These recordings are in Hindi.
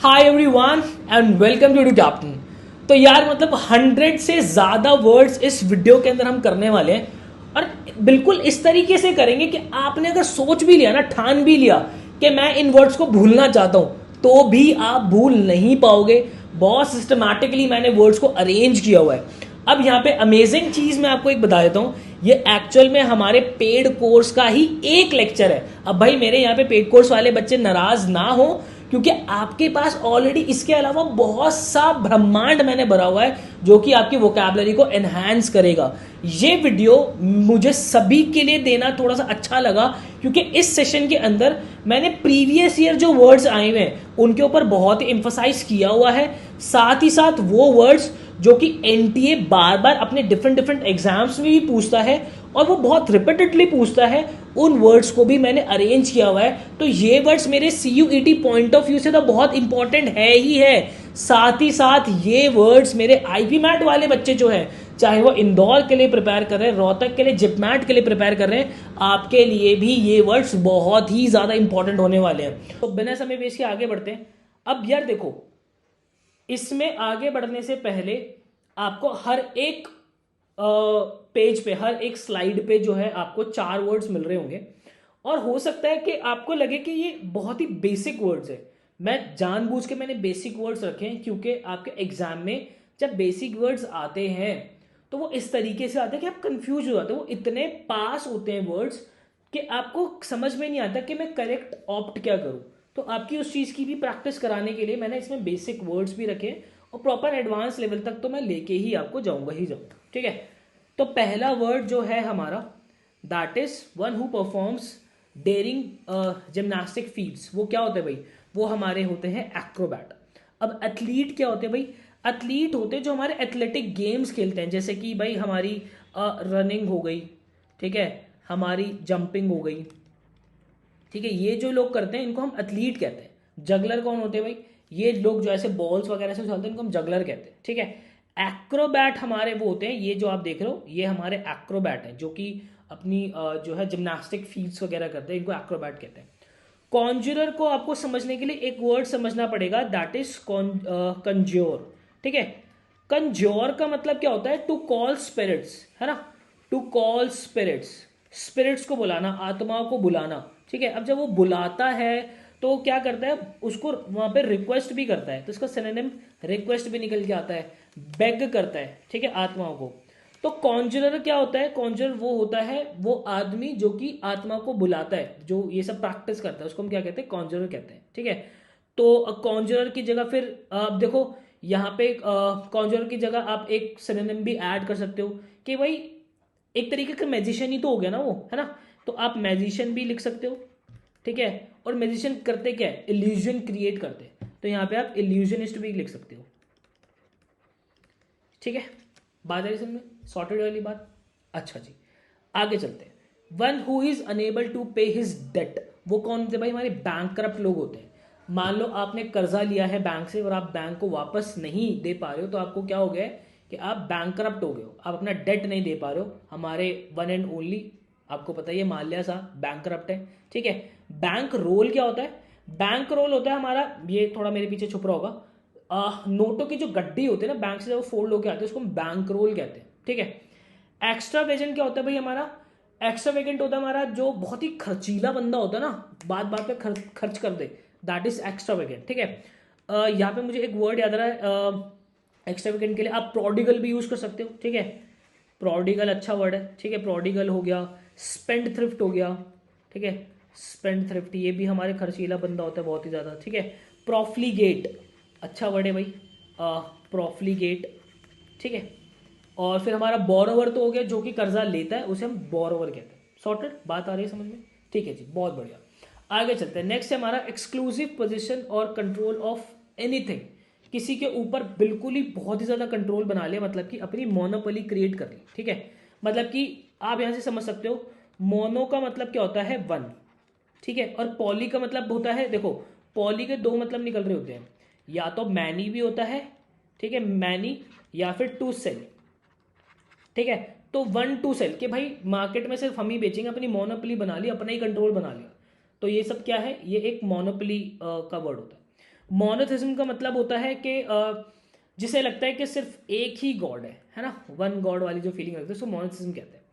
Hi everyone and welcome to captain. तो यार मतलब 100 से ज़्यादा वर्ड्स इस वीडियो के अंदर हम करने वाले हैं और बिल्कुल इस तरीके से करेंगे कि आपने अगर सोच भी लिया ना, ठान भी लिया कि मैं इन वर्ड्स को भूलना चाहता हूं तो भी आप भूल नहीं पाओगे। बहुत सिस्टमैटिकली मैंने वर्ड्स को अरेंज किया हुआ है। अब यहाँ पे अमेजिंग चीज़ मैं आपको एक बता देता हूँ, ये एक्चुअल में हमारे पेड कोर्स का ही एक लेक्चर है। अब भाई मेरे यहाँ पे पेड कोर्स वाले बच्चे नाराज ना हो, क्योंकि आपके पास ऑलरेडी इसके अलावा बहुत सा ब्रह्मांड मैंने भरा हुआ है जो कि आपकी वोकैबुलरी को एनहांस करेगा। ये वीडियो मुझे सभी के लिए देना थोड़ा सा अच्छा लगा, क्योंकि इस सेशन के अंदर मैंने प्रीवियस ईयर जो वर्ड्स आए हुए हैं उनके ऊपर बहुत ही एम्फसाइज किया हुआ है। साथ ही साथ वो वर्ड्स जो कि एनटीए बार बार अपने डिफरेंट एग्जाम्स में भी पूछता है और वो बहुत रिपीटेडली पूछता है, उन वर्ड्स को भी मैंने अरेंज किया हुआ है। तो ये वर्ड्स मेरे सीयूईटी पॉइंट ऑफ व्यू से तो बहुत इंपॉर्टेंट है ही है। साथ ही साथ ये वर्ड्स मेरे आईपी मैट वाले बच्चे जो है, चाहे वो इंदौर के लिए प्रिपेयर कर रहे हैं, रोहतक के लिए, जिपमैट के लिए प्रिपेयर कर रहे हैं, आपके लिए भी ये वर्ड्स बहुत ही ज्यादा इंपॉर्टेंट होने वाले हैं। तो बिना समय वेस्ट के आगे बढ़ते हैं। अब यार देखो, इसमें आगे बढ़ने से पहले आपको हर एक पेज पे, हर एक स्लाइड पे जो है आपको 4 वर्ड्स मिल रहे होंगे और हो सकता है कि आपको लगे कि ये बहुत ही बेसिक वर्ड्स है। मैं जानबूझ के मैंने बेसिक वर्ड्स रखे हैं क्योंकि आपके एग्जाम में जब बेसिक वर्ड्स आते हैं तो वो इस तरीके से आते हैं कि आप कंफ्यूज हो जाते हो। वो इतने पास होते हैं वर्ड्स कि आपको समझ में नहीं आता कि मैं करेक्ट ऑप्ट क्या करूं। तो आपकी उस चीज़ की भी प्रैक्टिस कराने के लिए मैंने इसमें बेसिक वर्ड्स भी रखे और प्रॉपर एडवांस लेवल तक तो मैं लेके ही आपको जाऊंगा ही जाऊंगा। ठीक है, तो पहला वर्ड जो है हमारा, that is one who performs daring gymnastic feats. वो क्या होते हैं भाई? वो हमारे होते हैं एक्रोबैट। अब एथलीट क्या होते हैं भाई? एथलीट होते हैं जो हमारे एथलेटिक गेम्स खेलते हैं, जैसे कि भाई हमारी रनिंग हो गई, ठीक है, हमारी जंपिंग हो गई, ठीक है। ये जो लोग करते हैं इनको हम एथलीट कहते हैं। जगलर कौन होते हैं भाई? ये लोग जो ऐसे बॉल्स वगैरह से उछलते हैं इनको हम जगलर कहते हैं, ठीक है। एक्रोबैट हमारे वो होते हैं, ये जो आप देख रहे हो ये हमारे एक्रोबैट हैं जो कि अपनी जो है जिम्नास्टिक फीट्स वगैरह करते हैं, इनको एक्रोबैट कहते हैं। कॉन्ज्यूरर को आपको समझने के लिए एक वर्ड समझना पड़ेगा, दैट इज कंज्योर, ठीक है। कंज्योर का मतलब क्या होता है? टू कॉल स्पिरिट्स, है ना, टू कॉल स्पिरिट्स, स्पिरिट्स को बुलाना, आत्माओं को बुलाना, ठीक है। अब जब वो बुलाता है तो क्या करता है? उसको वहां पे रिक्वेस्ट भी करता है, तो इसका सिनोनिम रिक्वेस्ट भी निकल के आता है, बेग करता है, ठीक है, आत्माओं को। तो कॉन्जरर क्या होता है? कॉन्जरर वो होता है वो आदमी जो कि आत्मा को बुलाता है, जो ये सब प्रैक्टिस करता है, उसको हम क्या कहते हैं? कॉन्जरर कहते हैं, ठीक है। तो कॉन्जरर की जगह फिर आप देखो यहाँ पे कॉन्जरर की जगह आप एक सिनोनिम भी ऐड कर सकते हो कि भाई एक तरीके का मैजिशियन ही तो हो गया ना वो, है ना। तो आप मैजिशियन भी लिख सकते हो, ठीक है। और मैजिशियन करते क्या है? इल्यूजन क्रिएट करते हैं, तो यहाँ पे आप इल्यूजनिस्ट भी लिख सकते हो, ठीक है। बात है समझ में? सॉर्टेड वाली बात। अच्छा जी, आगे चलते हैं। One who is unable to pay his debt, वो कौन होते हैं भाई? हमारे बैंक करप्ट लोग होते हैं। मान लो आपने कर्जा लिया है बैंक से और आप बैंक को वापस नहीं दे पा रहे हो, तो आपको क्या हो गया है कि आप बैंक करप्ट हो गए हो, आप अपना डेट नहीं दे पा रहे हो। हमारे वन एंड ओनली, आपको पता ही है, माल्या सा बैंक करप्ट है, ठीक है। बैंक रोल क्या होता है? बैंक रोल होता है हमारा, ये थोड़ा मेरे पीछे छुप रहा होगा, नोटों की जो गड्डी होती है ना बैंक से जब फोल्ड होकर आते हैं उसको हम बैंक रोल कहते हैं, ठीक है। एक्स्ट्रा वेजेंट क्या होता है भाई? हमारा एक्स्ट्रा वेजेंट होता है हमारा जो बहुत ही खर्चीला बंदा होता है ना, बात बात पे खर्च कर दे, दैट इज एक्स्ट्रा वेजेंट, ठीक है। यहाँ पे मुझे एक वर्ड याद आ रहा है एक्स्ट्रा वेजेंट के लिए, आप प्रोडिगल भी यूज कर सकते हो, ठीक है। प्रोडिगल अच्छा वर्ड है, ठीक है। प्रोडिगल हो गया, स्पेंड थ्रिफ्ट हो गया, ठीक है। स्पेंड थ्रिफ्ट ये भी हमारे खर्चीला बंदा होता है बहुत ही ज़्यादा, ठीक है। प्रोफ्लीगेट अच्छा वर्ड है भाई, प्रोफ्लीगेट, ठीक है। और फिर हमारा बोरोवर तो हो गया, जो कि कर्जा लेता है उसे हम बोरोवर कहते हैं। सॉर्टेड, बात आ रही है समझ में? ठीक है जी, बहुत बढ़िया। आगे चलते हैं। नेक्स्ट है हमारा एक्सक्लूसिव पोजीशन और कंट्रोल ऑफ एनीथिंग। किसी के ऊपर बिल्कुल ही बहुत ही ज्यादा कंट्रोल बना लिया, मतलब कि अपनी मोनोपोली क्रिएट कर ली, ठीक है। मतलब कि आप यहां से समझ सकते हो, मोनो का मतलब क्या होता है? वन, ठीक है। और पॉली का मतलब होता है, देखो पॉली के 2 मतलब निकल रहे होते हैं, या तो मैनी भी होता है, ठीक है, मैनी, या फिर टू सेल, ठीक है। तो 1 टू सेल के भाई मार्केट में सिर्फ हम ही बेचेंगे, अपनी मोनोपोली बना ली, अपना ही कंट्रोल बना लिया। तो ये सब क्या है? ये एक मोनोपोली का वर्ड होता है। मोनोथिज्म का मतलब होता है कि जिसे लगता है कि सिर्फ एक ही गॉड है ना, वन गॉड वाली जो फीलिंग रखते हैं उसको मोनोथिज्म कहते हैं।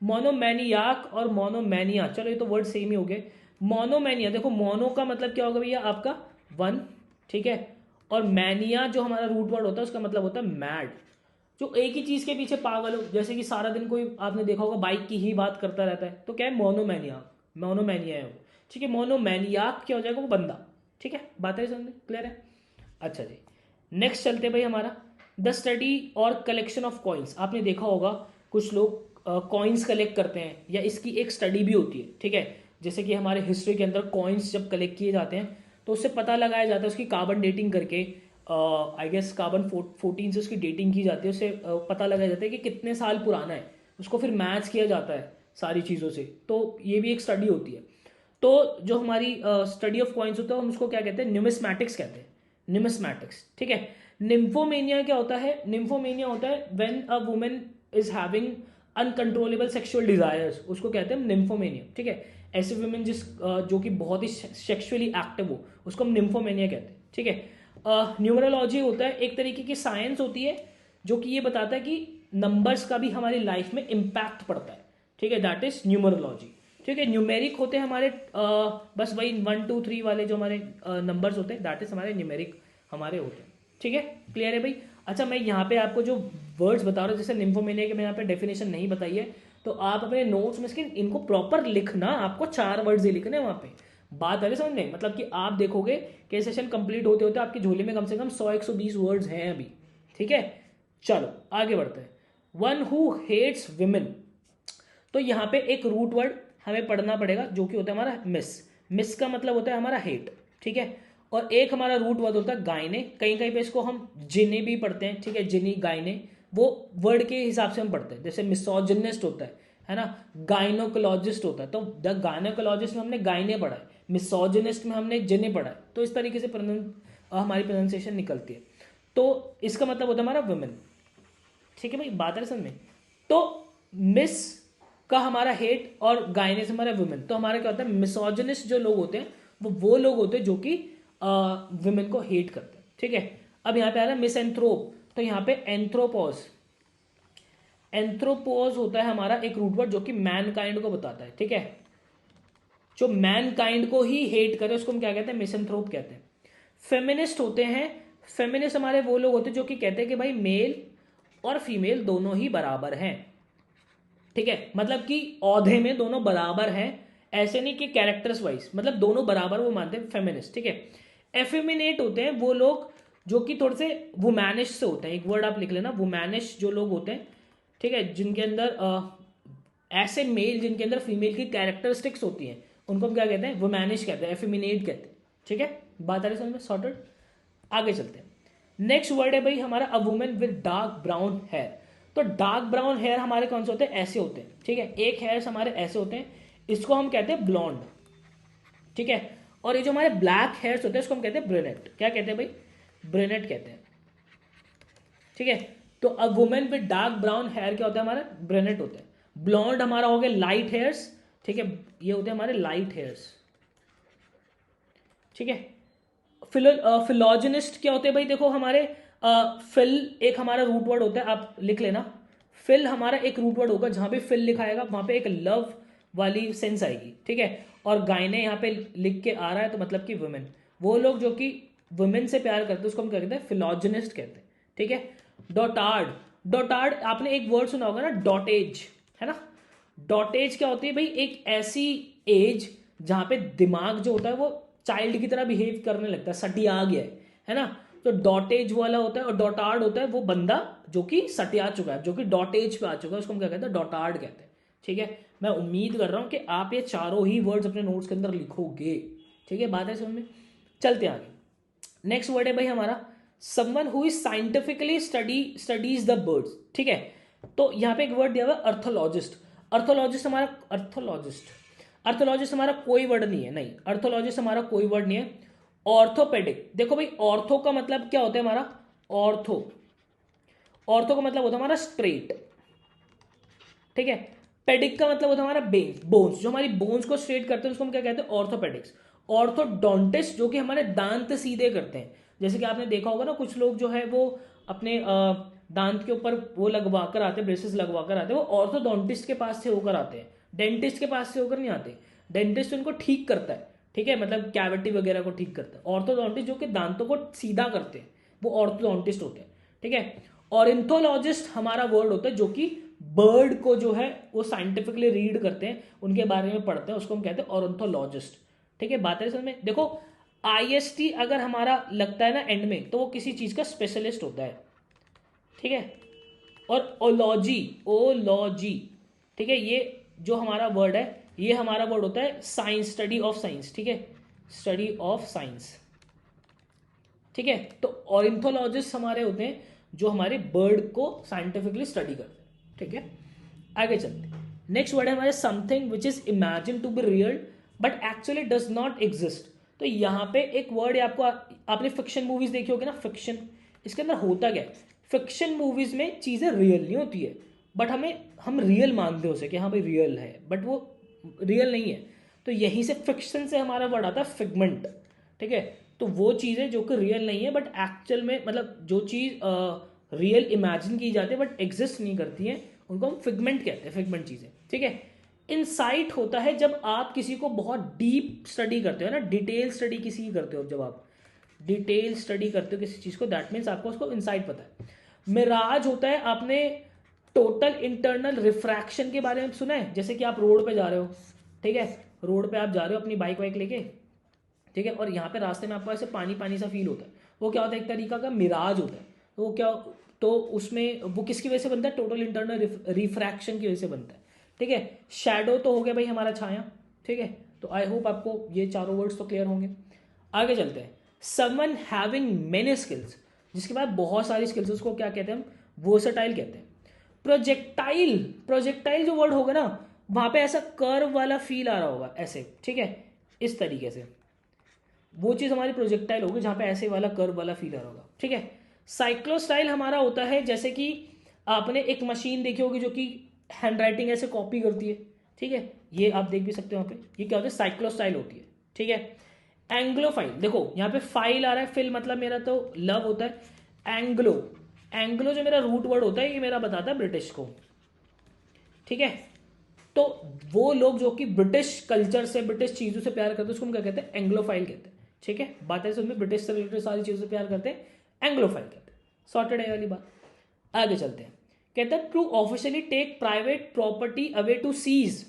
मोनोमैनियाक और मोनोमैनिया, चलो ये तो वर्ड सेम ही हो गए। मोनोमैनिया, देखो मोनो का मतलब क्या होगा भैया आपका वन, ठीक है, और मैनिया जो हमारा रूट वर्ड होता है उसका मतलब होता है मैड, जो एक ही चीज के पीछे पागल हो, जैसे कि सारा दिन कोई आपने देखा होगा बाइक की ही बात करता रहता है, तो क्या है मोनोमैनिया, मोनोमैनिया है वो, ठीक है। मोनोमैनियाक क्या हो जाएगा, वो बंदा, ठीक है, बात है समझ क्लियर है। अच्छा जी, नेक्स्ट चलते हैं भाई हमारा द स्टडी और कलेक्शन ऑफ कॉइन्स। आपने देखा होगा कुछ लोग कॉइन्स कलेक्ट करते हैं, या इसकी एक स्टडी भी होती है, ठीक है। जैसे कि हमारे हिस्ट्री के अंदर कॉइन्स जब कलेक्ट किए जाते हैं तो उससे पता लगाया जाता है, उसकी कार्बन डेटिंग करके, आई गेस कार्बन 14 से उसकी डेटिंग की जाती है, उससे पता लगाया जाता है कि कितने साल पुराना है, उसको फिर मैच किया जाता है सारी चीज़ों से, तो ये भी एक स्टडी होती है। तो जो हमारी स्टडी ऑफ कॉइन्स होता है हम उसको क्या कहते हैं, न्यूमिस्मैटिक्स कहते हैं, न्यूमिस्मैटिक्स, ठीक है। निम्फोमेनिया क्या होता है, निम्फोमेनिया होता है when a women is having uncontrollable sexual desires, उसको कहते हैं निम्फोमेनिया, ठीक है। ऐसे वुमेन जो कि बहुत ही सेक्सुअली एक्टिव हो उसको हम निम्फोमेनिया कहते हैं, ठीक है। न्यूमरोलॉजी होता है एक तरीके की साइंस होती है जो कि ये बताता है कि नंबर्स का भी हमारी लाइफ में इम्पैक्ट पड़ता है, ठीक है, दैट इज न्यूमरोलॉजी, ठीक है। न्यूमेरिक होते हैं हमारे बस वही 1 2 3 वाले जो हमारे नंबर्स होते हैं, दैट इज हमारे न्यूमेरिक हमारे होते हैं, ठीक है, क्लियर है भाई। अच्छा, मैं यहाँ पे आपको जो वर्ड्स बता रहा हूँ जैसे निम्फोमेनिया के, मैं यहाँ पे डेफिनेशन नहीं बताई है, तो आप अपने नोट्स में इसके इनको प्रॉपर लिखना, आपको 4 वर्ड्स ही लिखने हैं वहाँ पे, बात है समझ में, मतलब कि आप देखोगे कि सेशन कंप्लीट होते होते आपके झोले में कम से कम 100-120 वर्ड्स हैं अभी, ठीक है। चलो आगे बढ़ते हैं। वन हु हेट्स विमेन, तो यहाँ पे एक रूट वर्ड हमें पढ़ना पड़ेगा जो कि होता है हमारा मिस, मिस का मतलब होता है हमारा हेट, ठीक है। और एक हमारा रूट वर्ड होता है गायने, कहीं कहीं पे इसको हम जिने भी पढ़ते हैं, ठीक है, जिनी गायने, वो वर्ड के हिसाब से हम पढ़ते हैं, जैसे मिसोजिनिस्ट होता है ना, गायनोकोलॉजिस्ट होता है, तो द गायनोकोलॉजिस्ट में हमने गायने पढ़ा है, मिसोजिनिस्ट में हमने जिने पढ़ा है, तो इस तरीके से हमारी प्रोनाउंसिएशन निकलती है। तो इसका मतलब होता है हमारा वुमेन, ठीक है भाई, बात है समझ में। तो मिस का हमारा हेट और गायनेस हमारा वुमेन, तो हमारा क्या होता है, मिसोजिनिस्ट जो लोग होते हैं वो लोग होते हैं जो कि वुमेन को हेट करते हैं, ठीक है। अब यहाँ पे आ रहा है मिसएंथ्रोप, तो यहाँ पे एंथ्रोपोज, एंथ्रोपोज होता है हमारा एक रूट वर्ड जो कि मैनकाइंड को बताता है, ठीक है, जो मैनकाइंड को ही हेट करे उसको हम क्या कहते हैं, मिसएंथ्रोप कहते हैं। फेमिनिस्ट होते हैं, फेमिनिस्ट हमारे वो लोग होते हैं जो कि कहते हैं कि भाई मेल और फीमेल दोनों ही बराबर हैं, ठीक है, मतलब कि औधे में दोनों बराबर हैं, ऐसे नहीं कि कैरेक्टर्स वाइज, मतलब दोनों बराबर वो मानते हैं फेमिनिस्ट, ठीक है। एफेमिनेट होते हैं वो लोग जो कि थोड़े से वुमैनिश से होते हैं, एक वर्ड आप लिख लेना, वुमैनिश जो लोग होते हैं, ठीक है, जिनके अंदर ऐसे मेल जिनके अंदर फीमेल की कैरेक्टरिस्टिक्स होती हैं उनको हम क्या कहते हैं, वुमैनिश कहते हैं, एफेमिनेट कहते हैं, ठीक है, बात आ रही समझ में, सॉर्टेड। आगे चलते हैं, नेक्स्ट वर्ड है भाई हमारा a women with dark brown hair. तो डार्क ब्राउन हेयर हमारे कौन से होते हैं, ऐसे होते हैं, ठीक है, एक हेयर्स हमारे ऐसे होते हैं, इसको हम कहते हैं ब्लॉन्ड, ठीक है। और ये जो हमारे ब्लैक हेयर्स होते हैं इसको हम कहते हैं ब्रेनेट, क्या कहते हैं भाई, ब्रेनेट कहते हैं, ठीक है। तो a women with dark brown hair क्या होता है हमारा, ब्रेनेट होते हैं। ब्लॉन्ड हमारा हो गया लाइट हेयर्स, ठीक है, ये होते हैं हमारे लाइट हेयर्स, ठीक है। फिलोजिनिस्ट क्या होते हैं भाई, देखो हमारे फिल एक हमारा रूट वर्ड होता है, आप लिख लेना, फिल हमारा एक रूट वर्ड होगा, जहां पे फिल लिखा आएगा वहां पे एक लव वाली सेंस आएगी, ठीक है। और गायने यहाँ पे लिख के आ रहा है तो मतलब कि वुमेन, वो लोग जो कि वुमेन से प्यार करते हैं उसको हम क्या कहते हैं, फिलोजिनिस्ट कहते हैं, ठीक है। डॉटार्ड, डॉटार्ड आपने एक वर्ड सुना होगा ना, डॉटेज, है ना। डॉटेज क्या होती है भाई, एक ऐसी एज जहां पे दिमाग जो होता है वो चाइल्ड की तरह बिहेव करने लगता है, सटिया गया है ना। तो डॉटेज वाला होता है, और डॉटार्ड होता है वो बंदा जो कि सटिया चुका है, जो कि डॉटेज पे आ चुका है, उसको हम क्या कहते हैं, डॉटार्ड कहते हैं, ठीक है। मैं उम्मीद कर रहा हूं कि आप ये चारों ही वर्ड्स अपने नोट्स के अंदर लिखोगे, ठीक है, बात है समझ में। चलते आगे, नेक्स्ट वर्ड है भाई हमारा someone who is scientifically studies the birds, ठीक है। तो यहाँ पे एक वर्ड दिया हुआ है अर्थोलॉजिस्ट, अर्थोलॉजिस्ट हमारा अर्थोलॉजिस्ट हमारा कोई वर्ड नहीं है, नहीं, अर्थोलॉजिस्ट हमारा कोई वर्ड नहीं है। ऑर्थोपेडिक, देखो भाई ऑर्थो का मतलब क्या होता है हमारा, ऑर्थो, ऑर्थो का मतलब होता है हमारा स्ट्रेट, ठीक है। पेडिक का मतलब होता है हमारा बोन्स, जो हमारी बोन्स को स्ट्रेट करते हैं उसको हम क्या कहते हैं, ऑर्थोपेडिक्स। ऑर्थोडोंटिस्ट जो कि हमारे दांत सीधे करते हैं। जैसे कि आपने देखा होगा ना, कुछ लोग जो है वो अपने दांत के ऊपर वो लगवा कर आते हैं, ब्रेसेस लगवा कर आते हैं, वो ऑर्थोडोंटिस्ट के पास से होकर आते हैं, डेंटिस्ट के पास से होकर नहीं आते। डेंटिस्ट उनको ठीक करता है, ठीक है, मतलब कैविटी वगैरह को ठीक करता है। ऑर्थोडोंटिस्ट जो कि दांतों को सीधा करते हैं, वो ऑर्थोडोंटिस्ट होते हैं, ठीक है। ऑरिंथोलॉजिस्ट हमारा वर्ड होता है जो कि बर्ड को जो है वो साइंटिफिकली रीड करते हैं, उनके बारे में पढ़ते हैं, उसको हम कहते हैं ऑरिंथोलॉजिस्ट, ठीक है। बात है समझ में। देखो आईएसटी अगर हमारा लगता है ना एंड में, तो वो किसी चीज का स्पेशलिस्ट होता है, ठीक है। और ओलॉजी, ओलॉजी, ठीक है, ये जो हमारा वर्ड है, ये हमारा वर्ड होता है साइंस, स्टडी ऑफ साइंस, ठीक है, स्टडी ऑफ साइंस, ठीक है। तो ऑरिंथोलॉजिस्ट हमारे होते हैं जो हमारे बर्ड को साइंटिफिकली स्टडी करते हैं, ठीक है। आगे चलते हैं। नेक्स्ट वर्ड है हमारे something which is imagine to be real but actually does not exist. तो यहाँ पे एक वर्ड है, आपको आपने फिक्शन मूवीज देखी होगी ना, फिक्शन, इसके अंदर होता क्या है, फिक्शन मूवीज में चीजें रियल नहीं होती है, बट हम रियल मानते हैं उसे कि हाँ भाई रियल है, बट वो रियल नहीं है। तो यहीं से फिक्शन से हमारा वर्ड आता है फिगमेंट, ठीक है। तो वो चीज़ें जो कि रियल नहीं है बट एक्चुअल में, मतलब जो चीज़ रियल इमेजिन की जाती है बट एग्जिस्ट नहीं करती है, उनको हम फिगमेंट कहते हैं, फिगमेंट चीज़ें, ठीक है। इनसाइट होता है जब आप किसी को बहुत डीप स्टडी करते हो ना, डिटेल स्टडी किसी की करते हो, जब आप डिटेल स्टडी करते हो किसी चीज़ को, दैट मीन्स आपको उसको इनसाइट पता है। मिराज होता है, आपने टोटल इंटरनल रिफ्रैक्शन के बारे में सुना है, जैसे कि आप रोड पे जा रहे हो, ठीक है, रोड पे आप जा रहे हो अपनी बाइक वाइक लेके, ठीक है, और यहाँ पे रास्ते में आपको ऐसे पानी पानी सा फील होता है, वो क्या होता है, एक तरीका का मिराज होता है। तो वो क्या, तो उसमें वो किसकी वजह से बनता है, टोटल इंटरनल रिफ्रैक्शन की वजह से बनता है, ठीक है। शैडो तो हो गया भाई हमारा छाया, ठीक है। तो आई होप आपको ये चारों वर्ड्स तो क्लियर होंगे। आगे चलते हैं। समवन हैविंग मेनी स्किल्स, जिसके बाद बहुत सारी स्किल्स, उसको क्या कहते हैं हम, वर्सेटाइल कहते हैं। प्रोजेक्टाइल, प्रोजेक्टाइल जो वर्ड होगा ना, वहां पे ऐसा कर्व वाला फील आ रहा होगा ऐसे, ठीक है, इस तरीके से, वो चीज हमारी प्रोजेक्टाइल होगी जहां पे ऐसे वाला कर्व वाला फील आ रहा होगा, ठीक है। साइक्लोस्टाइल हमारा होता है, जैसे कि आपने एक मशीन देखी होगी जो कि हैंड राइटिंग ऐसे कॉपी करती है, ठीक है, ये आप देख भी सकते हो यहाँ पे, ये क्या होता है, साइक्लोस्टाइल होती है, ठीक है। एंग्लोफाइल, देखो यहाँ पे फाइल आ रहा है, फिल मतलब मेरा तो लव होता है, एंग्लो, एंग्लो जो मेरा रूट वर्ड होता है, ये मेरा बताता है ब्रिटिश को, ठीक है। तो वो लोग जो कि ब्रिटिश कल्चर से, ब्रिटिश चीजों से प्यार करते हैं, उसको हम क्या कहते हैं, एंग्लोफाइल कहते हैं, ठीक है। बात है उसमें ब्रिटिश से रिलेटेड सारी चीजों से प्यार करते हैं, एंग्लोफाइल कहते हैं, सॉर्टेड है वाली बात। आगे चलते हैं। कहते हैं to officially take private property away to seize,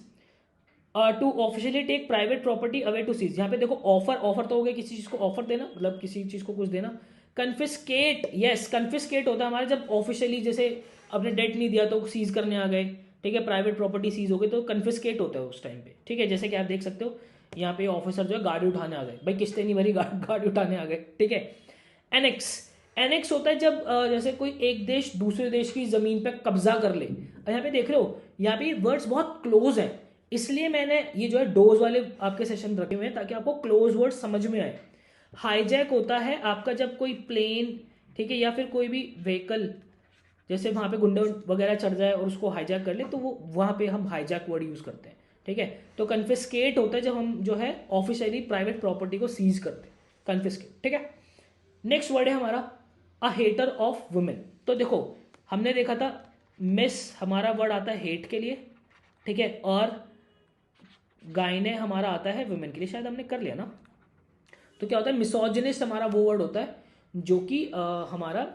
to officially take private property away to seize. यहाँ पे देखो ऑफर, ऑफर तो हो गया किसी चीज को ऑफर देना, मतलब किसी चीज को कुछ देना। कन्फिस्केट, यस, कन्फिस्केट होता है हमारे जब ऑफिशियली, जैसे अपने डेट नहीं दिया तो सीज करने आ गए, ठीक है, प्राइवेट प्रॉपर्टी सीज हो गई, तो कन्फिस्केट होता है उस टाइम पे, ठीक है। जैसे कि आप देख सकते हो यहाँ पे ऑफिसर जो है गाड़ी उठाने आ गए, भाई किस्तें नहीं भरी, गाड़ी उठाने आ गए, ठीक है। एनेक्स, एनेक्स होता है जब जैसे कोई एक देश दूसरे देश की जमीन पे कब्जा कर ले। यहाँ पे देख रहे हो, यहाँ पे वर्ड्स बहुत क्लोज हैं, इसलिए मैंने ये जो है डोज वाले आपके सेशन रखे हुए हैं ताकि आपको क्लोज वर्ड समझ में आए। हाईजैक होता है आपका जब कोई प्लेन, ठीक है, या फिर कोई भी व्हीकल, जैसे वहां पे गुंडा वगैरह चढ़ जाए और उसको हाईजैक कर ले, तो वो वहां पे हम हाईजैक वर्ड यूज करते हैं, ठीक है। तो कन्फिस्केट होता है जब हम जो है ऑफिशियली प्राइवेट प्रॉपर्टी को सीज करते हैं, कन्फिस्केट, ठीक है। नेक्स्ट वर्ड है हमारा अ हेटर ऑफ वुमेन। तो देखो हमने देखा था मिस हमारा वर्ड आता है हेट के लिए, ठीक है, और गायने हमारा आता है वुमेन के लिए, शायद हमने कर लिया ना। तो क्या होता है, मिसोजिनिस्ट हमारा वो वर्ड होता है जो कि हमारा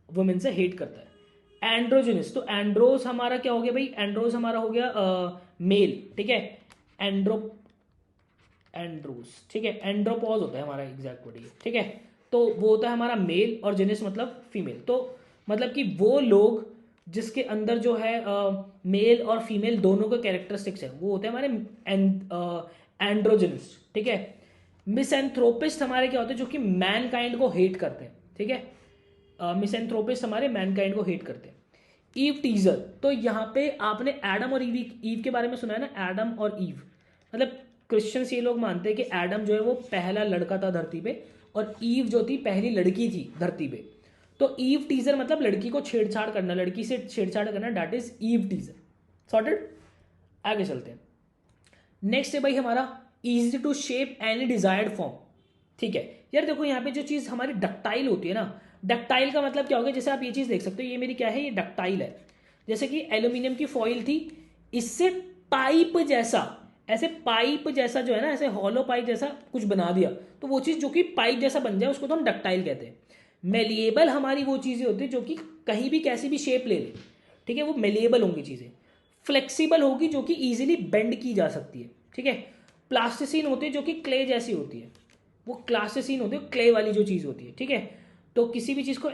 वुमेन से हेट करता है। एंड्रोजिनिस्ट, तो एंड्रोस हमारा क्या हो गया भाई, एंड्रोस हमारा हो गया मेल, ठीक है। एंड्रो, एंड्रोस, ठीक है, एंड्रोपॉज होता है हमारा एग्जैक्ट वर्ड, ठीक है। तो वो होता है हमारा मेल और जेनिस मतलब फीमेल। तो मतलब कि वो लोग जिसके अंदर जो है मेल और फीमेल दोनों के कैरेक्टरिस्टिक्स है, वो होते हैं हमारे एंड्रोजिनिस्ट, ठीक है। मिसएंथ्रोपिस्ट हमारे क्या होते हैं, जो कि मैनकाइंड को हेट करते हैं, ठीक है। मिसएंथ्रोपिस्ट हमारे मैनकाइंड को हेट करते हैं। ईव टीजर, तो यहाँ पे आपने एडम और ईव के बारे में सुना है ना, एडम और ईव, मतलब क्रिश्चियंस ये लोग मानते हैं कि एडम जो है वो पहला लड़का था धरती पे, और ईव जो थी पहली लड़की थी धरती पे। तो ईव टीजर मतलब लड़की को छेड़छाड़ करना, लड़की से छेड़छाड़ करना, that is eve teaser, sorted. आगे चलते हैं। नेक्स्ट है भाई हमारा easy to shape any desired form. ठीक है यार, देखो यहाँ पे जो चीज़ हमारी डक्टाइल होती है ना, डक्टाइल का मतलब क्या होगा, जैसे आप ये चीज़ देख सकते हो, ये मेरी क्या है, ये डक्टाइल है। जैसे कि एल्यूमिनियम की फॉइल थी, इससे पाइप जैसा, ऐसे पाइप जैसा जो है ना, ऐसे हॉलो पाइप जैसा कुछ बना दिया, तो वो चीज़ जो कि पाइप जैसा बन जाए उसको तो हम डक्टाइल कहते हैं। मेलिएबल हमारी वो चीज़ें होती है जो कि कहीं भी कैसी भी शेप ले ले, ठीक है, वो मेलिएबल होंगी चीज़ें। फ्लेक्सिबल होगी जो कि इजीली बेंड की जा सकती है, ठीक है। प्लास्टिसिन होती है जो कि क्ले जैसी होती है, वो क्लास्टिसिन होती है, क्ले वाली जो चीज़ होती है, ठीक है। तो किसी भी चीज़ को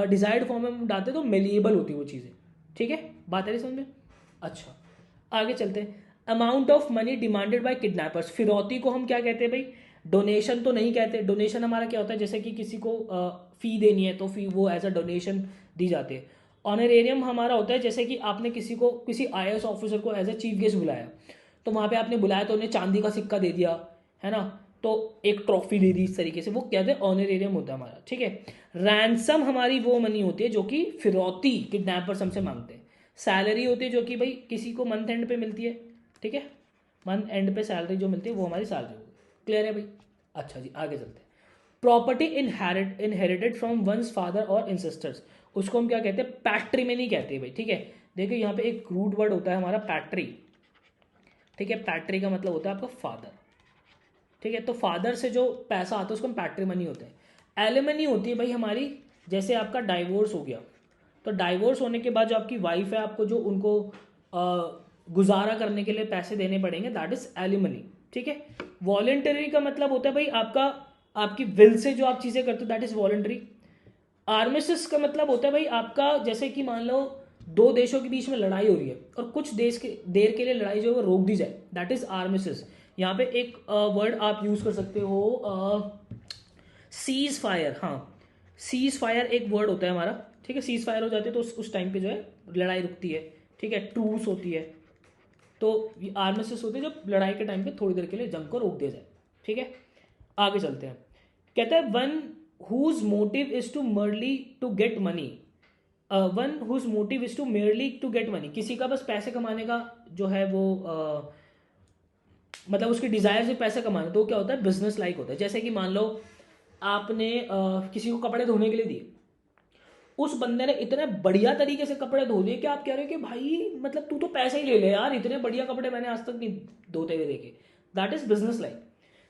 डिजायर्ड फॉर्म में हम डालते हैं तो मेलिएबल होती है वो चीज़ें, ठीक है। बात आ रही समझ में? अच्छा, आगे चलते हैं। Amount of money demanded by kidnappers, फिरौती को हम क्या कहते हैं भाई? डोनेशन तो नहीं कहते। डोनेशन हमारा क्या होता है, जैसे कि किसी को फी देनी है तो फी वो एज अ डोनेशन दी जाती है। ऑनरेरियम हमारा होता है जैसे कि आपने किसी को, किसी आईएएस ऑफिसर को एज अ चीफ गेस्ट बुलाया, तो वहाँ पे आपने बुलाया तो उन्हें चांदी का सिक्का दे दिया, है ना, तो एक ट्रॉफी दे दी, इस तरीके से, वो कहते हैं ऑनरेरियम होता है हमारा, ठीक है। रैंसम हमारी वो मनी होती है जो कि फिरौती किडनैपर्स हमसे मांगते हैं। सैलरी होती है जो कि भाई किसी को मंथ एंड पे मिलती है, ठीक है, मंथ एंड पे सैलरी जो मिलती है वो हमारी सैलरी होगी। क्लियर है भाई? अच्छा जी, आगे चलते हैं। Property inherited from once father और इंसेस्टर्स, उसको हम क्या कहते हैं? पैट्रीमनी कहते हैं भाई, ठीक है। देखिए यहाँ पे एक रूट वर्ड होता है हमारा पैट्री, ठीक है। पैट्री का मतलब होता है आपका फादर, ठीक है। तो फादर से जो पैसा आता है उसको हम पैट्रीमनी होते हैं। एलिमनी होती है भाई हमारी, जैसे आपका डाइवोर्स हो गया, तो डाइवोर्स होने के बाद जो आपकी वाइफ है, आपको जो उनको गुजारा करने के लिए पैसे देने पड़ेंगे, दैट इज एलिमनी, ठीक है। वॉलेंटरी का मतलब होता है भाई आपका, आपकी विल से जो आप चीज़ें करते हो, दैट इज वॉलेंटरी। आर्मिसिस का मतलब होता है भाई आपका, जैसे कि मान लो दो देशों के बीच में लड़ाई हो रही है और कुछ देश के देर के लिए लड़ाई जो है वो रोक दी जाए, दैट इज आर्मिसिस। यहाँ पे एक वर्ड आप यूज कर सकते हो, सीज फायर। हाँ, सीज फायर एक वर्ड होता है हमारा, ठीक है। सीज फायर हो जाती है तो उस टाइम पे जो है लड़ाई रुकती है, ठीक है। ट्रूस होती है, तो आर्मिसिस होती है जब लड़ाई के टाइम पे थोड़ी देर के लिए जंग को रोक दिया जाए, ठीक है। आगे चलते हैं। कहता है one whose motive is to merely to get money, one whose motive is to merely to get money, किसी का बस पैसे कमाने का जो है वो मतलब उसकी डिजायर से पैसे कमाने, तो क्या होता है? बिजनेस लाइक होता है। जैसे कि मान लो आपने किसी को कपड़े धोने के लिए दिए, उस बंदे ने इतने बढ़िया तरीके से कपड़े धो दिए कि आप कह रहे हो कि भाई मतलब तू तो पैसे ही ले ले यार, इतने बढ़िया कपड़े मैंने आज तक नहीं धोते हुए देखे। दैट इज बिजनेस लाइक,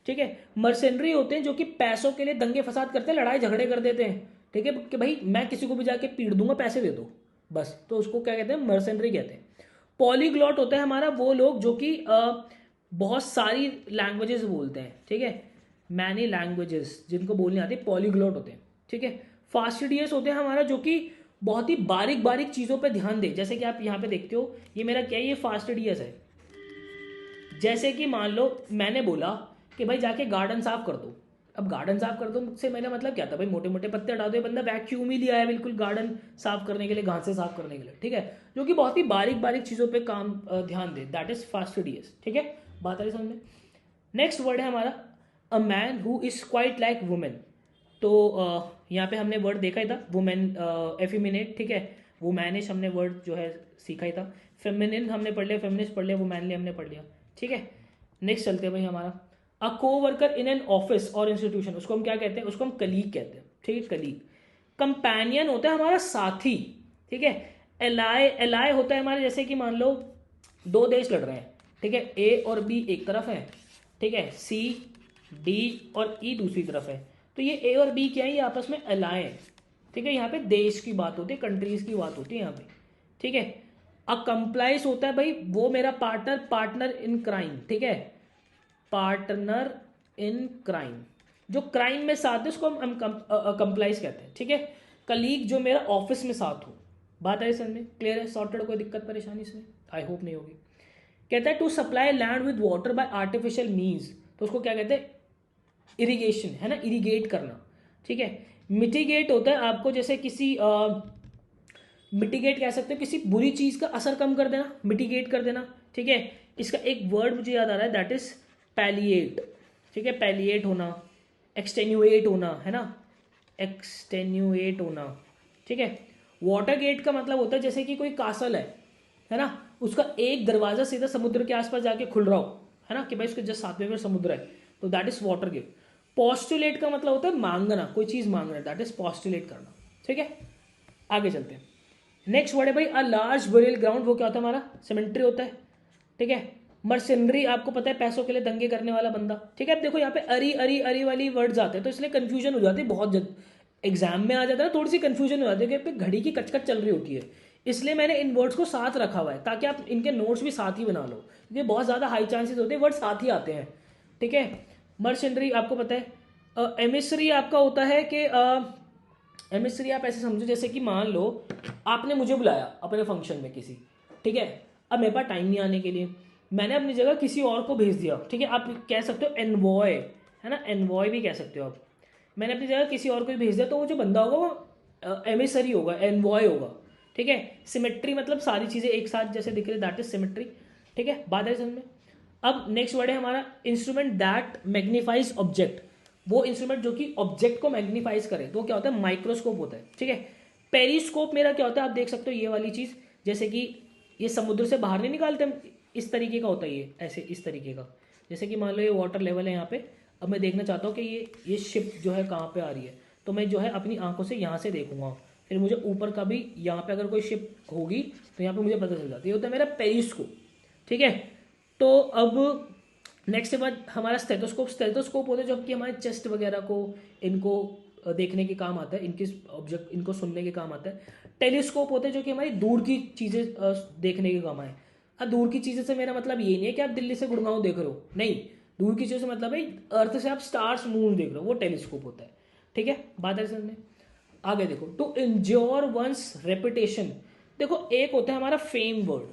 ठीक है। मर्सेनरी होते हैं जो कि पैसों के लिए दंगे फसाद करते हैं, लड़ाई झगड़े कर देते हैं, ठीक है, कि भाई मैं किसी को भी जाके पीट दूंगा, पैसे दे दो बस, तो उसको क्या कहते हैं? मर्सेनरी कहते हैं। पॉलीग्लॉट होता है हमारा वो लोग जो कि बहुत सारी लैंग्वेजेस बोलते हैं, ठीक है, मैनी लैंग्वेजेस जिनको बोलनी आती है, पॉलीग्लॉट होते हैं, ठीक है। फास्टिडियस होते हैं हमारा जो कि बहुत ही बारीक बारीक चीज़ों पे ध्यान दे, जैसे कि आप यहाँ पे देखते हो, ये मेरा क्या है, ये फास्टिडियस है। जैसे कि मान लो मैंने बोला कि भाई जाके गार्डन साफ कर दो, अब गार्डन साफ कर दो से मेरा मतलब क्या था भाई? मोटे मोटे पत्ते हटा दो। बंदा वैक्यूम ही लिया है बिल्कुल गार्डन साफ करने के लिए, घासें साफ करने के लिए, ठीक है, जो कि बहुत ही बारीक बारीक चीज़ों पे काम ध्यान दे, दैट इज फास्टिडियस, ठीक है। बात आ रही समझ में? नेक्स्ट वर्ड है हमारा अ man who is quite like women, तो यहाँ पे हमने वर्ड देखा ही था वुमेन, एफिमिनेट, ठीक है। वुमैनिश हमने वर्ड जो है सीखा ही था। फेमिनिन हमने पढ़ लिया, फेमिनिस्ट पढ़ लिया, वुमैनली हमने पढ़ लिया, ठीक है। नेक्स्ट चलते हैं भाई हमारा अ को वर्कर इन एन ऑफिस और इंस्टीट्यूशन, उसको हम क्या कहते हैं? उसको हम कलीग कहते हैं, ठीक है, कलीग। कंपेनियन होता है हमारा साथी, ठीक है। एलाय, एलाय होता है हमारे, जैसे कि मान लो दो देश लड़ रहे हैं, ठीक है, ए और बी एक तरफ है, ठीक है, सी डी और ई दूसरी तरफ है, तो ये ए और बी क्या है? ये आपस में एलाय है, ठीक है। यहाँ पे देश की बात होती है, कंट्रीज की बात होती है यहाँ पे, ठीक है। अकम्प्लाइस होता है भाई वो मेरा पार्टनर, पार्टनर इन क्राइम, ठीक है, पार्टनर इन क्राइम, जो क्राइम में साथ है उसको हम कंप्लाइज कहते हैं, ठीक है। कलीग जो मेरा ऑफिस में साथ हो। बात है समझ में? क्लियर है? सॉर्टेड? कोई दिक्कत परेशानी इसमें? आई होप नहीं होगी। कहता है to supply land with water by artificial means, तो उसको क्या कहते हैं? इरिगेशन, है ना, इरिगेट करना, ठीक है। मिटिगेट होता है आपको, जैसे किसी मिटिगेट कह सकते हो, किसी बुरी चीज का असर कम कर देना, मिटिगेट कर देना, ठीक है। इसका एक वर्ड मुझे याद आ रहा है, दैट इज पैलिएट, ठीक है, पैलिएट होना, एक्सटेन्यूएट होना, है ना, एक्सटेन्यूएट होना, ठीक है। वाटर गेट का मतलब होता है जैसे कि कोई कासल है ना, उसका एक दरवाजा सीधा समुद्र के आसपास जाके खुल रहा हो, है ना, कि भाई उसके जस्ट साथ में फिर समुद्र है, तो that is water give. Postulate का मतलब होता है मांगना, कोई चीज़ मांगना, दैट इज पॉस्टुलेट करना। ठीक है, आगे चलते हैं। नेक्स्ट वर्ड है भाई अ लार्ज बरियल ग्राउंड, वो क्या होता है हमारा, सेमेंट्री होता है। ठीक है, मर्सेनरी आपको पता है पैसों के लिए दंगे करने वाला बंदा। ठीक है, अब देखो यहाँ पे अरी अरी अरी वाली वर्ड्स आते हैं तो इसलिए कंफ्यूजन हो जाती है बहुत जल्द, एग्जाम में आ जाता है ना, थोड़ी सी कंफ्यूजन हो जाती है कि घड़ी की कचकच चल रही होती है, इसलिए मैंने इन वर्ड्स को साथ रखा हुआ है ताकि आप इनके नोट्स भी साथ ही बना लो, क्योंकि बहुत ज़्यादा हाई चांसेस होते हैं वर्ड साथ ही आते हैं। ठीक है, मर्सेनरी आपको पता है। एमिसरी आपका होता है कि एमिसरी आप ऐसे समझो जैसे कि मान लो आपने मुझे बुलाया अपने फंक्शन में किसी, ठीक है, अब मेरे पास टाइम नहीं आने के लिए, मैंने अपनी जगह किसी और को भेज दिया। ठीक है, आप कह सकते हो एनवॉय, है ना, एनवॉय भी कह सकते हो आप। मैंने अपनी जगह किसी और को भी भेज दिया तो वो जो बंदा होगा वो एमिसरी होगा, एनवॉय होगा। ठीक है, सिमेट्री मतलब सारी चीज़ें एक साथ जैसे दिख रही, दैट इज सिमेट्री। ठीक है, बात है समझ में। अब नेक्स्ट वर्ड है हमारा इंस्ट्रूमेंट दैट मैग्नीफाइज ऑब्जेक्ट, वो इंस्ट्रूमेंट जो कि ऑब्जेक्ट को मैग्नीफाइज करे, तो क्या होता है, माइक्रोस्कोप होता है। ठीक है, पेरिस्कोप मेरा क्या होता है, आप देख सकते हो ये वाली चीज़, जैसे कि ये समुद्र से बाहर नहीं निकालते हम, इस तरीके का होता है ये, ऐसे इस तरीके का, जैसे कि मान लो ये वाटर लेवल है यहाँ पे, अब मैं देखना चाहता हूँ कि ये शिप जो है कहाँ पे आ रही है, तो मैं जो है अपनी आंखों से यहाँ से देखूंगा, फिर मुझे ऊपर का भी यहाँ पे अगर कोई शिप होगी तो यहाँ पे मुझे पता चल जाता है, ये होता है मेरा पेरिस्कोप। ठीक है, तो अब नेक्स्ट के बाद हमारा स्टेथोस्कोप, स्टेथोस्कोप होता है जो कि हमारे चेस्ट वगैरह को इनको देखने के काम आता है, इनके ऑब्जेक्ट इनको सुनने के काम आता है। टेलीस्कोप होते हैं जो कि हमारी दूर की चीज़ें देखने के काम आए। अब दूर की चीज़ें से मेरा मतलब ये नहीं है कि आप दिल्ली से गुड़गांव देख रहे हो, नहीं, दूर की चीज़ों से मतलब है अर्थ से आप स्टार्स मून देख रहे हो, वो टेलीस्कोप होता है। ठीक है, बात है समझ में। आगे देखो, टू इंश्योर वंस रेपुटेशन, देखो एक होता है हमारा फेम वर्ड।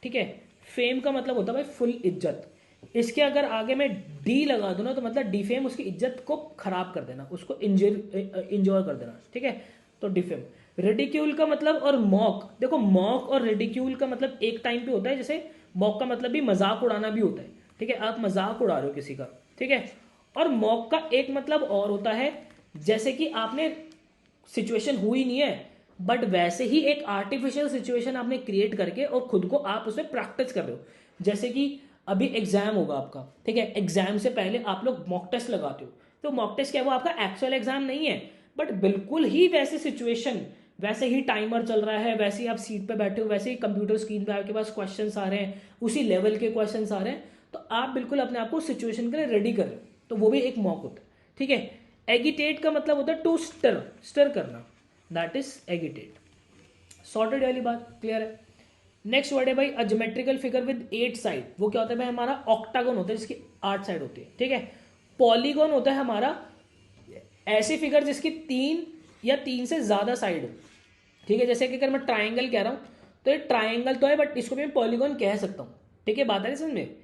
ठीक है, फेम का मतलब होता है भाई फुल इज्जत, इसके अगर आगे मैं डी लगा दूं ना तो मतलब डिफेम, उसकी इज्जत को खराब कर देना, उसको इंजोर कर देना। ठीक है, तो डिफेम। रेडिक्यूल का मतलब और मॉक, देखो मॉक और रेडिक्यूल का मतलब एक टाइम पे होता है, जैसे मॉक का मतलब भी मजाक उड़ाना भी होता है। ठीक है, आप मजाक उड़ा रहे हो किसी का। ठीक है, और मॉक का एक मतलब और होता है, जैसे कि आपने सिचुएशन हुई नहीं है बट वैसे ही एक आर्टिफिशियल सिचुएशन आपने क्रिएट करके और खुद को आप उसमें प्रैक्टिस कर रहे हो। जैसे कि अभी एग्जाम होगा आपका, ठीक है, एग्जाम से पहले आप लोग मॉक टेस्ट लगाते हो, तो मॉक टेस्ट क्या है, वो आपका एक्चुअल एग्जाम नहीं है, बट बिल्कुल ही वैसे सिचुएशन, वैसे ही टाइमर चल रहा है, वैसे ही आप सीट पे बैठे हो, वैसे ही कंप्यूटर स्क्रीन पे आपके पास क्वेश्चंस आ रहे हैं, उसी लेवल के क्वेश्चंस आ रहे हैं, तो आप बिल्कुल अपने आप को सिचुएशन के लिए रेडी कर रहे हो, तो वो भी एक मॉक होता है। ठीक है, एगिटेट का मतलब होता है टू स्टर, स्टर करना, दैट इज एगिटेट। सॉर्टेड वाली बात क्लियर है। नेक्स्ट वर्ड है भाई अ ज्योमेट्रिकल फिगर विद 8 साइड, वो क्या होता है भाई, हमारा ऑक्टागन होता है जिसकी 8 साइड होती है। ठीक है, पॉलीगॉन होता है हमारा ऐसी फिगर जिसकी 3 या 3 से ज्यादा साइड हो। ठीक है, जैसे कि अगर मैं ट्राइंगल कह रहा हूं तो ये ट्राइंगल तो है बट इसको भी मैं पॉलीगॉन कह सकता हूँ। ठीक है, बात है समझ में।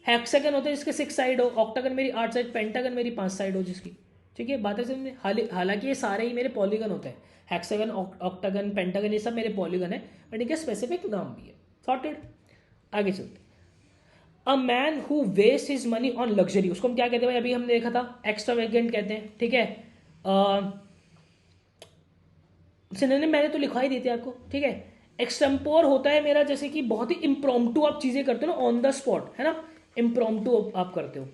हेक्सागन होता है जिसके 6 साइड हो, ऑक्टागन मेरी 8 साइड, पेंटागन मेरी 5 साइड हो जिसकी। ठीक है, बात है समझ में। हालांकि ये सारे ही मेरे पॉलीगन होते हैं, हेक्सागन, ऑक्टागन, पेंटागन, ये सब मेरे पॉलीगन है, बट इनके स्पेसिफिक नाम भी है। सॉर्टेड, आगे चलते। A man who waste his money on luxury, उसको हम क्या कहते हैं भाई, अभी हमने देखा था एक्स्ट्रावेगेंट कहते हैं। ठीक है, सिनोनिम मैंने तो लिखवा ही दी थी आपको। ठीक है, एक्सटेम्पोर होता है मेरा जैसे कि बहुत ही इम्प्रोम्प्टू आप चीजें करते हो ना, ऑन द स्पॉट, है ना, इम्प्रोम्प्टू आप करते हो,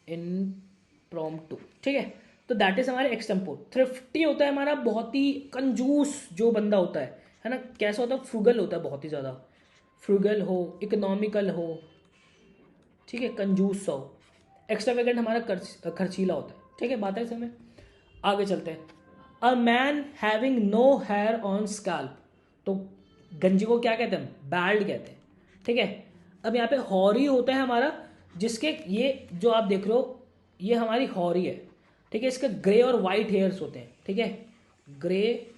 इम्प्रोम्प्टू। ठीक है, तो दैट इज हमारे एक्सटेम्पोर। थ्रिफ्टी होता है हमारा बहुत ही कंजूस जो बंदा होता है ना, कैसा होता है, फ्रुगल होता है, बहुत ही ज्यादा फ्रुगल हो, इकोनॉमिकल हो, ठीक है, कंजूस सा हो। एक्स्ट्रावेगेंट हमारा खर्चीला होता है। ठीक है, बात है समय। आगे चलते हैं। A man having no hair on scalp, तो गंजी को क्या कहते हैं, बैल्ड कहते हैं। ठीक है, अब यहाँ पे हॉरी होता है हमारा जिसके ये जो आप देख रहे हो ये हमारी हॉरी है। ठीक है, इसके ग्रे और वाइट हेयर्स होते हैं। ठीक है, ग्रे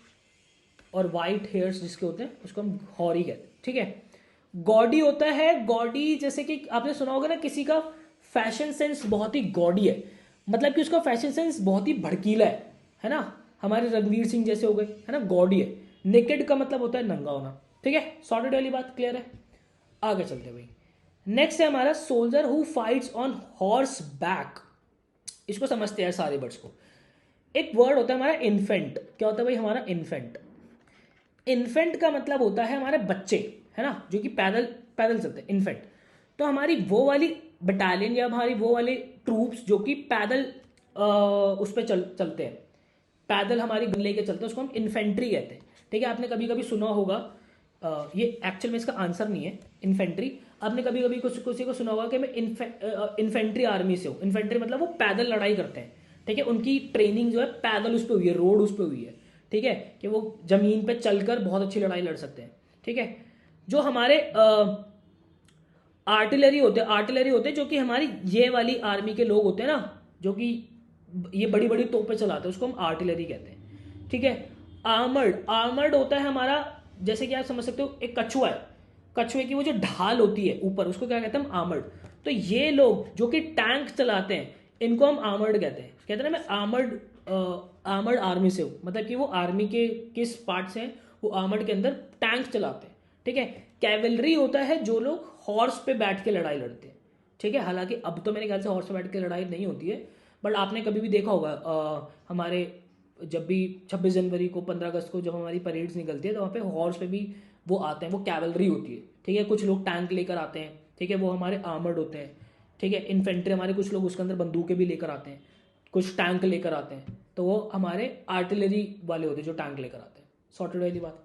और वाइट हेयर्स जिसके होते हैं उसको हम हॉरी कहते हैं। ठीक है, गॉडी होता है, गॉडी जैसे कि आपने सुना होगा ना किसी का फैशन सेंस बहुत ही गॉडी है, मतलब कि उसका फैशन सेंस बहुत ही भड़कीला है ना, हमारे रणवीर सिंह जैसे हो गए, है ना, गॉडी है। नेकेड का मतलब होता है नंगा होना। ठीक है, सॉर्टेड वाली बात क्लियर है। आगे चलते हैं भाई। नेक्स्ट है हमारा soldier who fights on horse back, इसको समझते हैं सारे वर्ड्स को। एक वर्ड होता है हमारा इन्फेंट, क्या होता है भाई हमारा इन्फेंट, इन्फेंट का मतलब होता है हमारे बच्चे, है ना, जो कि पैदल पैदल चलते हैं, इन्फेंट। तो हमारी वो वाली बटालियन या हमारी वो वाले ट्रूप्स जो कि पैदल उस पर चलते हैं, पैदल हमारी गन लेके चलते हैं, उसको हम इन्फेंट्री कहते हैं। ठीक है, आपने कभी कभी सुना होगा, ये एक्चुअल में इसका आंसर नहीं है इन्फेंट्री। आपने कभी कभी किसी को सुना होगा कि मैं इन्फेंट्री आर्मी से हूँ। इन्फेंट्री मतलब वो पैदल लड़ाई करते हैं। ठीक है, उनकी ट्रेनिंग जो है पैदल उस पर हुई है, रोड उस पर हुई है। ठीक है, कि वो जमीन पे चलकर बहुत अच्छी लड़ाई लड़ सकते हैं। ठीक है, जो हमारे आर्टिलरी होते हैं जो कि हमारी ये वाली आर्मी के लोग होते हैं ना, जो कि ये बड़ी बड़ी तोपें चलाते हैं, उसको हम आर्टिलरी कहते हैं। ठीक है, आर्मर्ड होता है हमारा, जैसे कि आप समझ सकते हो एक कछुआ है, कछुए की वो जो ढाल होती है ऊपर, उसको क्या कहते हैं हम आर्मर्ड। तो ये लोग जो कि टैंक चलाते हैं, इनको हम आर्मर्ड कहते हैं। कहते हैं ना मैं आर्मर्ड आर्मी से हूँ, मतलब कि वो आर्मी के किस पार्ट से हैं, वो आर्मर्ड के अंदर टैंक चलाते हैं। ठीक है, कैवलरी होता है जो लोग हॉर्स पे बैठ के लड़ाई लड़ते हैं। ठीक है, हालांकि अब तो मेरे ख्याल से हॉर्स पे बैठ के लड़ाई नहीं होती है, बट आपने कभी भी देखा होगा हमारे जब भी 26 जनवरी को, 15 अगस्त को जब हमारी परेड्स निकलती है, तो वहाँ पे हॉर्स पे भी वो आते हैं, वो कैवलरी होती है। ठीक है, कुछ लोग टैंक लेकर आते हैं। ठीक है, वो हमारे आर्मर्ड होते हैं। ठीक है, इन्फेंट्री हमारे कुछ लोग उसके अंदर बंदूकें भी लेकर आते हैं, कुछ टैंक लेकर आते हैं, तो वो हमारे आर्टिलरी वाले होते हैं जो टैंक लेकर आते हैं। सॉर्टेड वाली बात।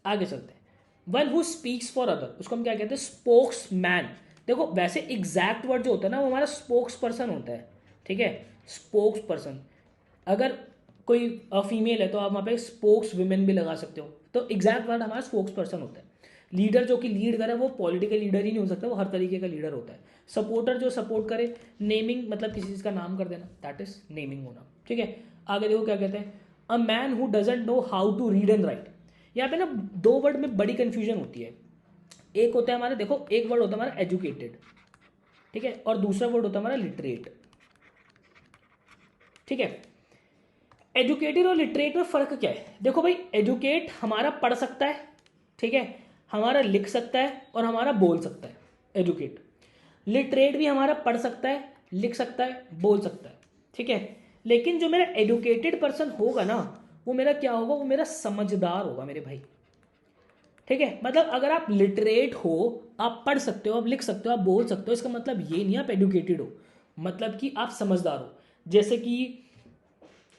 आगे चलते हैं। One who speaks for other, उसको हम क्या कहते हैं, स्पोक्स मैन। देखो वैसे एग्जैक्ट वर्ड जो होता है ना, वो हमारा स्पोक्स पर्सन होता है। ठीक है, स्पोक्स पर्सन। अगर कोई फीमेल है तो आप वहाँ पे स्पोक्स विमेन भी लगा सकते हो, तो एग्जैक्ट वर्ड हमारा स्पोक्स पर्सन होता है। लीडर जो कि लीड करे, वो पॉलिटिकल लीडर ही नहीं हो सकता, वो हर तरीके का लीडर होता है। सपोर्टर जो सपोर्ट करे, नेमिंग मतलब किसी चीज़ का नाम कर देना, दैट इज नेमिंग होना। ठीक है, आगे देखो क्या कहते हैं, a man who doesn't know how to read and write. यहाँ पे ना दो वर्ड में बड़ी कंफ्यूजन होती है। एक होता है हमारा, देखो एक वर्ड होता है हमारा एजुकेटेड, ठीक है, और दूसरा वर्ड होता है हमारा लिटरेट। ठीक है, एजुकेटेड और लिटरेट में फर्क क्या है? देखो भाई, एजुकेट हमारा पढ़ सकता है, ठीक है, हमारा लिख सकता है और हमारा बोल सकता है, एजुकेट। लिटरेट भी हमारा पढ़ सकता है, लिख सकता है, बोल सकता है। ठीक है, लेकिन जो मेरा एजुकेटेड पर्सन होगा ना, वो मेरा क्या होगा, वो मेरा समझदार होगा मेरे भाई। ठीक है, मतलब अगर आप लिटरेट हो, आप पढ़ सकते हो, आप लिख सकते हो, आप बोल सकते हो, इसका मतलब ये नहीं आप एजुकेटेड हो, मतलब कि आप समझदार हो। जैसे कि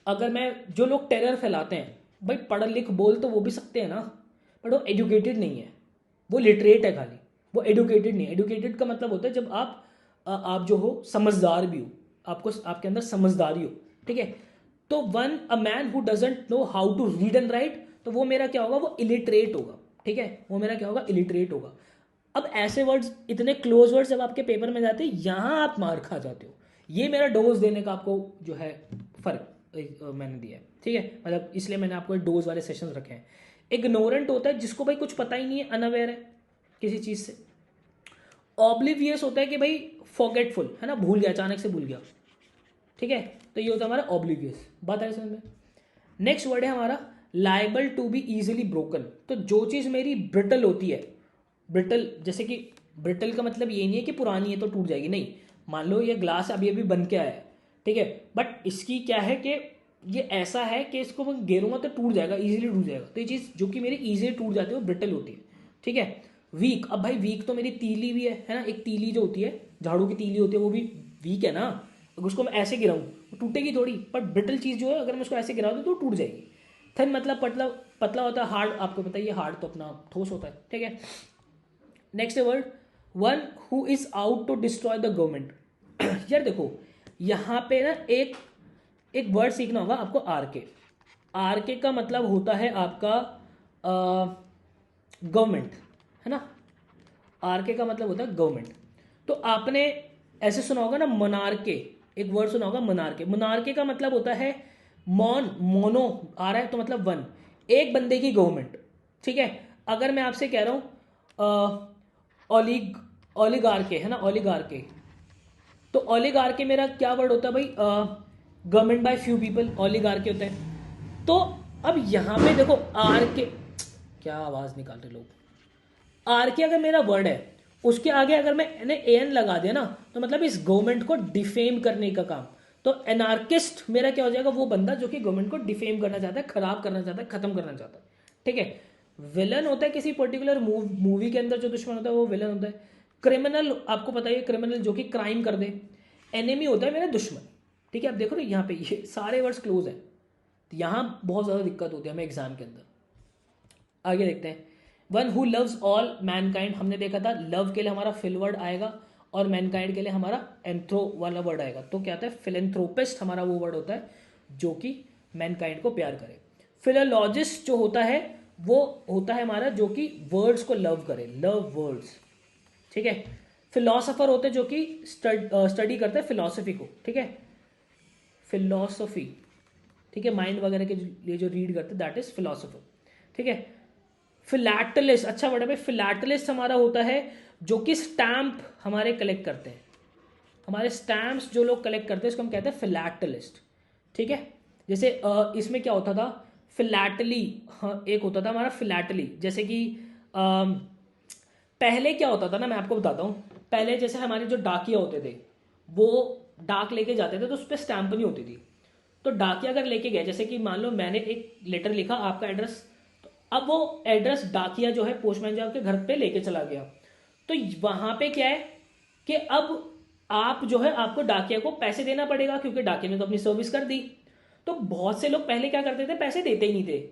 अगर मैं, जो लोग टेरर फैलाते हैं, भाई पढ़ लिख बोल तो वो भी सकते हैं ना, बट वो एजुकेटेड नहीं है, वो लिटरेट है खाली, वो एजुकेटेड नहीं है। एजुकेटेड का मतलब होता है जब आप जो हो समझदार भी हो, आपको आपके अंदर समझदारी हो। ठीक है, तो one a man who doesn't know how to read and write, तो वो मेरा क्या होगा, वो इलिटरेट होगा। ठीक है, वो मेरा क्या होगा, इलिटरेट होगा। अब ऐसे वर्ड्स, इतने क्लोज वर्ड्स जब आपके पेपर में जाते हैं, यहां आप मार खा जाते हो। ये मेरा डोज देने का आपको जो है फर्क मैंने दिया है। ठीक है, मतलब इसलिए मैंने आपको डोज वाले सेशंस रखे हैं। इग्नोरेंट होता है जिसको भाई कुछ पता ही नहीं है, अनअवेयर है किसी चीज से। ऑब्लिवियस होता है कि भाई फॉरगेटफुल है ना, भूल गया, अचानक से भूल गया। ठीक है, तो ये होता है हमारा ऑब्लिवियस। बात है समझ में। नेक्स्ट वर्ड है हमारा liable to be easily broken. तो जो चीज़ मेरी ब्रिटल होती है, ब्रिटल जैसे कि ब्रिटल का मतलब ये नहीं है कि पुरानी है तो टूट जाएगी, नहीं। मान लो ये ग्लास अभी अभी बन के आया है, ठीक है, बट इसकी क्या है कि ये ऐसा है कि इसको मैं गिरूंगा तो टूट जाएगा, इजीली टूट जाएगा। तो ये चीज़ जो कि मेरी इजीली टूट जाती है वो ब्रिटल होती है। ठीक है, वीक, अब भाई वीक तो मेरी तीली भी है ना, एक तीली जो होती है, झाड़ू की तीली होती है, वो भी वीक है ना। अगर उसको मैं ऐसे गिराऊं तो टूटेगी थोड़ी, बट ब्रिटल चीज़ जो है अगर मैं उसको ऐसे गिरा दूँ तो टूट जाएगी। थिन मतलब पतला, पतला होता है, हार्ड आपको पता ही है, हार्ड तो अपना ठोस होता है। ठीक है, next word, one who is out to destroy the government. यार देखो यहाँ पे ना एक वर्ड सीखना होगा आपको, आरके। आरके का मतलब होता है आपका गवर्नमेंट, है ना। आरके का मतलब होता है गवर्नमेंट। तो आपने ऐसे सुना होगा ना, मोनार्के, एक वर्ड सुना होगा मोनार्के। मोनार्के का मतलब होता है मोनो आ रहा है तो मतलब वन, एक बंदे की गवर्नमेंट। ठीक है, अगर मैं आपसे कह रहा हूं ओलिगार्के, है ना, ओलिगार्के, तो ओलिगार्के मेरा क्या वर्ड होता है भाई, गवर्नमेंट बाय फ्यू पीपल, ओलिगार्के होता है। तो अब यहां पे देखो आर के, क्या आवाज निकाल रहे लोग, आर के अगर मेरा वर्ड है, उसके आगे अगर मैंने एन लगा दिया ना, तो मतलब इस गवर्नमेंट को डिफेम करने का काम। तो एनार्किस्ट मेरा क्या हो जाएगा, वो बंदा जो कि गवर्नमेंट को डिफेम करना चाहता है, खराब करना चाहता है, खत्म करना चाहता है। ठीक है, विलन होता है किसी पर्टिकुलर मूवी के अंदर जो दुश्मन होता है वो विलन होता है। क्रिमिनल, आपको पता है क्रिमिनल जो कि क्राइम कर दे। एनिमी होता है मेरा दुश्मन, ठीक है। आप देखो ना यहाँ पे ये सारे वर्ड्स क्लोज हैं, तो यहाँ बहुत ज़्यादा दिक्कत होती है हमें एग्जाम के अंदर। आगे देखते हैं, one who loves all Mankind, हमने देखा था लव के लिए हमारा फिल वर्ड आएगा और मैनकाइंड के लिए हमारा एंथ्रो वाला वर्ड आएगा। तो क्या होता है, फिलेंथ्रोपिस्ट हमारा वो वर्ड होता है जो कि मैनकाइंड को प्यार करे। फिलोलॉजिस्ट जो होता है वो होता है हमारा जो कि वर्ड्स को लव करे, लव वर्ड्स, ठीक है। फिलोसफर होते हैं जो कि स्टडी करते हैं फिलोसफी को, ठीक है, फिलोसफी, ठीक है, माइंड वगैरह के लिए जो रीड करते हैं दैट इज फिलोसफर, ठीक है। फिलैटलिस्ट, अच्छा वर्ड है, फिलैटलिस्ट हमारा होता है जो कि स्टैंप हमारे कलेक्ट करते हैं, हमारे स्टैम्प्स जो लोग कलेक्ट करते हैं इसको हम कहते हैं फिलैटलिस्ट, ठीक है। जैसे इसमें क्या होता था, फिलैटली, हाँ एक होता था हमारा फिलैटली, जैसे कि पहले क्या होता था ना, मैं आपको बताता हूँ। पहले जैसे हमारे जो डाकिया होते थे वो डाक लेके जाते थे तो उस पर स्टैंप नहीं होती थी। तो डाकिया अगर लेके गए, जैसे कि मान लो मैंने एक लेटर लिखा आपका एड्रेस, तो अब वो एड्रेस डाकिया जो है पोस्टमैन जो आपके घर पे लेके चला गया, तो वहां पे क्या है कि अब आप जो है आपको डाकिया को पैसे देना पड़ेगा क्योंकि डाकिया ने तो अपनी सर्विस कर दी। तो बहुत से लोग पहले क्या करते थे, पैसे देते ही नहीं थे,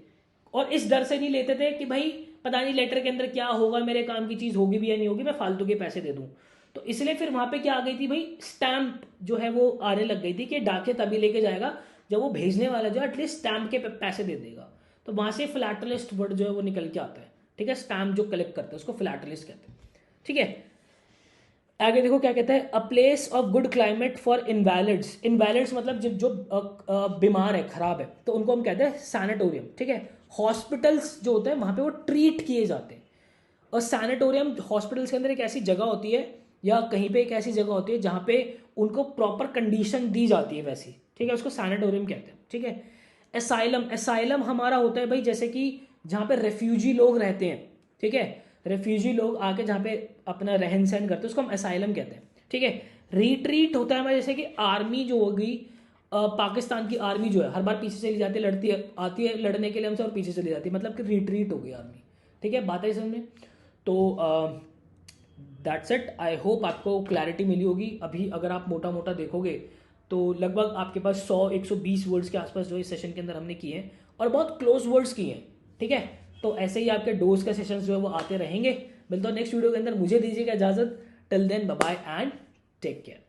और इस डर से नहीं लेते थे कि भाई पता नहीं लेटर के अंदर क्या होगा, मेरे काम की चीज होगी भी या नहीं होगी, मैं फालतू के पैसे दे दूं। तो इसलिए फिर वहां पे क्या आ गई थी भाई, स्टैंप जो है वो आने लग गई थी कि डाकिया तभी लेके जाएगा जब वो भेजने वाला जो एटलीस्ट स्टैंप के पैसे दे देगा। तो वहां से फिलैटलिस्ट वर्ड जो है वो निकल के आता है, ठीक है। स्टैंप जो कलेक्ट करते हैं उसको फिलैटलिस्ट कहते हैं, ठीक है। आगे देखो क्या कहता है, a place of good climate for invalids. Invalids मतलब जो बीमार है, खराब है, तो उनको हम कहते हैं सैनिटोरियम, ठीक है। हॉस्पिटल्स जो होते हैं वहां पे वो ट्रीट किए जाते हैं, और सैनिटोरियम हॉस्पिटल्स के अंदर एक ऐसी जगह होती है या कहीं पे एक ऐसी जगह होती है जहां पे उनको प्रॉपर कंडीशन दी जाती है वैसी, ठीक है, उसको सैनिटोरियम कहते हैं, ठीक है। एसाइलम, एसाइलम हमारा होता है भाई जैसे कि जहां पे रेफ्यूजी लोग रहते हैं, ठीक है, रेफ्यूजी लोग आके जहाँ पे अपना रहन सहन करते हैं उसको हम एसाइलम कहते हैं, ठीक है। रिट्रीट होता है हमारे जैसे कि आर्मी जो होगी, पाकिस्तान की आर्मी जो है हर बार पीछे चली जाती है, लड़ती है, आती है लड़ने के लिए हमसे और पीछे चली जाती है, मतलब कि रिट्रीट हो गई आर्मी, ठीक है, बात है समझ में। तो दैट्स इट, आई होप आपको क्लैरिटी मिली होगी। अभी अगर आप मोटा मोटा देखोगे तो लगभग आपके पास 100-120 वर्ड्स के आसपास जो इस सेशन के अंदर हमने किए हैं, और बहुत क्लोज वर्ड्स किए हैं, ठीक है। तो ऐसे ही आपके डोज का सेशंस जो है वो आते रहेंगे। मिलता हूं नेक्स्ट वीडियो के अंदर, मुझे दीजिएगा इजाजत। Till then bye bye and take care.